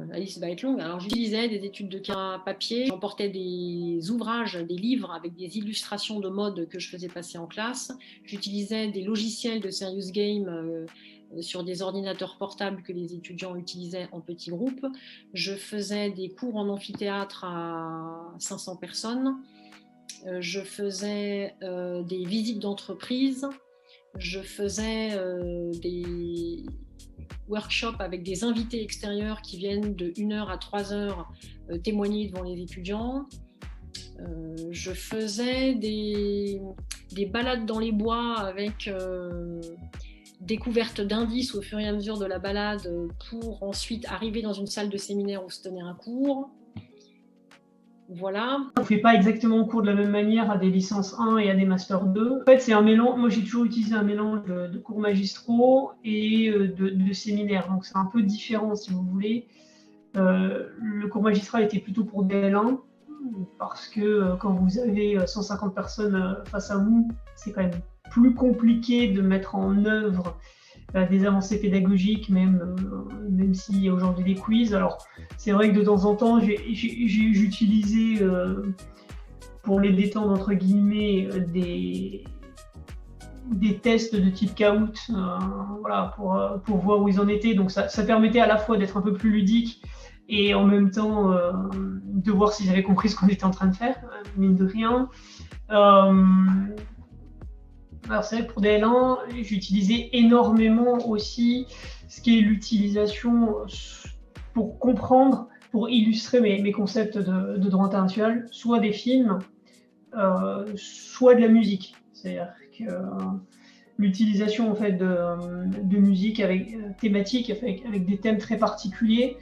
La liste va être longue. Alors, j'utilisais des études de cas papier, j'emportais des ouvrages, des livres avec des illustrations de mode que je faisais passer en classe. J'utilisais des logiciels de Serious Game sur des ordinateurs portables que les étudiants utilisaient en petits groupes. Je faisais des cours en amphithéâtre à 500 personnes. Je faisais des visites d'entreprise. Je faisais des workshops avec des invités extérieurs qui viennent de 1 heure à 3 heures témoigner devant les étudiants. Je faisais des balades dans les bois avec découverte d'indices au fur et à mesure de la balade pour ensuite arriver dans une salle de séminaire où se tenait un cours. Voilà. On ne fait pas exactement cours de la même manière à des licences 1 et à des Master 2. En fait, c'est un mélange. Moi, j'ai toujours utilisé un mélange de cours magistraux et de séminaires. Donc, c'est un peu différent, si vous voulez. Le cours magistral était plutôt pour DL1, parce que quand vous avez 150 personnes face à vous, c'est quand même plus compliqué de mettre en œuvre des avancées pédagogiques, même s'il y a aujourd'hui des quiz. Alors, c'est vrai que de temps en temps, j'utilisais, pour les détendre, entre guillemets, des tests de type Kahoot, voilà, pour voir où ils en étaient. Donc, ça permettait à la fois d'être un peu plus ludique et en même temps de voir s'ils avaient compris ce qu'on était en train de faire, mine de rien. Alors c'est vrai que pour DL1, j'utilisais énormément aussi ce qui est l'utilisation pour comprendre, pour illustrer mes concepts de droit international, soit des films, soit de la musique. C'est-à-dire que l'utilisation en fait de musique avec thématique, avec des thèmes très particuliers.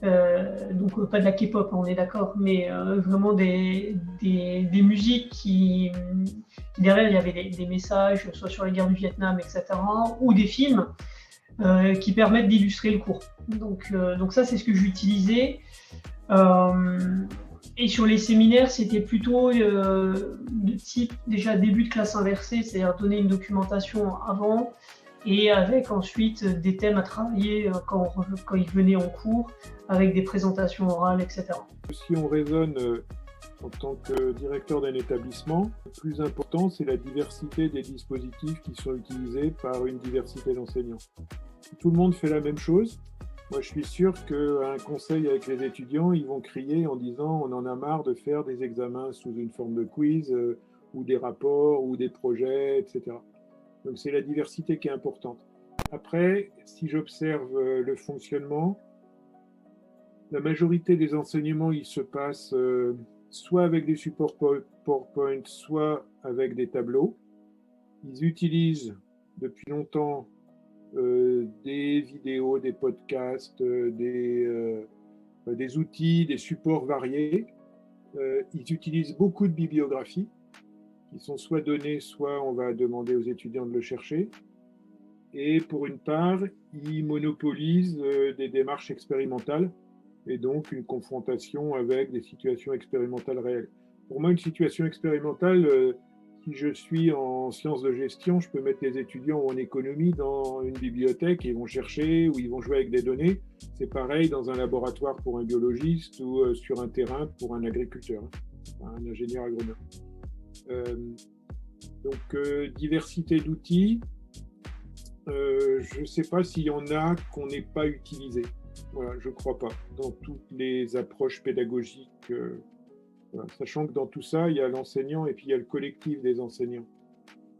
Donc pas de la K-pop, on est d'accord, mais vraiment des musiques qui derrière il y avait des messages, soit sur les guerres du Vietnam, etc., ou des films qui permettent d'illustrer le cours. Donc ça, c'est ce que j'utilisais. Et sur les séminaires, c'était plutôt de type déjà début de classe inversée, c'est-à-dire donner une documentation avant, et avec ensuite des thèmes à travailler quand ils venaient en cours, avec des présentations orales, etc. Si on raisonne en tant que directeur d'un établissement, le plus important, c'est la diversité des dispositifs qui sont utilisés par une diversité d'enseignants. Si tout le monde fait la même chose, moi je suis sûr qu'à un conseil avec les étudiants, ils vont crier en disant on en a marre de faire des examens sous une forme de quiz, ou des rapports, ou des projets, etc. Donc c'est la diversité qui est importante. Après, si j'observe le fonctionnement, la majorité des enseignements, ils se passent soit avec des supports PowerPoint, soit avec des tableaux. Ils utilisent depuis longtemps des vidéos, des podcasts, des outils, des supports variés. Ils utilisent beaucoup de bibliographies qui sont soit données, soit on va demander aux étudiants de le chercher. Et pour une part, ils monopolisent des démarches expérimentales et donc une confrontation avec des situations expérimentales réelles. Pour moi, une situation expérimentale, si je suis en sciences de gestion, je peux mettre les étudiants en économie dans une bibliothèque et ils vont chercher ou ils vont jouer avec des données. C'est pareil dans un laboratoire pour un biologiste ou sur un terrain pour un agriculteur, un ingénieur agronome. Donc, diversité d'outils. Je ne sais pas s'il y en a qu'on n'ait pas utilisé. Voilà, je ne crois pas. Dans toutes les approches pédagogiques, voilà. Sachant que dans tout ça, il y a l'enseignant et puis il y a le collectif des enseignants.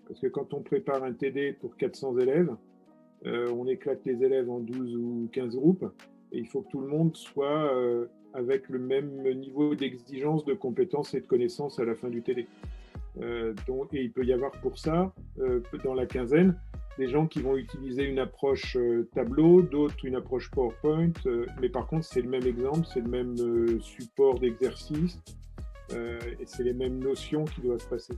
Parce que quand on prépare un TD pour 400 élèves, on éclate les élèves en 12 ou 15 groupes et il faut que tout le monde soit avec le même niveau d'exigence, de compétences et de connaissances à la fin du TD. Et il peut y avoir pour ça, dans la quinzaine, des gens qui vont utiliser une approche tableau, d'autres une approche PowerPoint, mais par contre c'est le même exemple, c'est le même support d'exercice et c'est les mêmes notions qui doivent passer.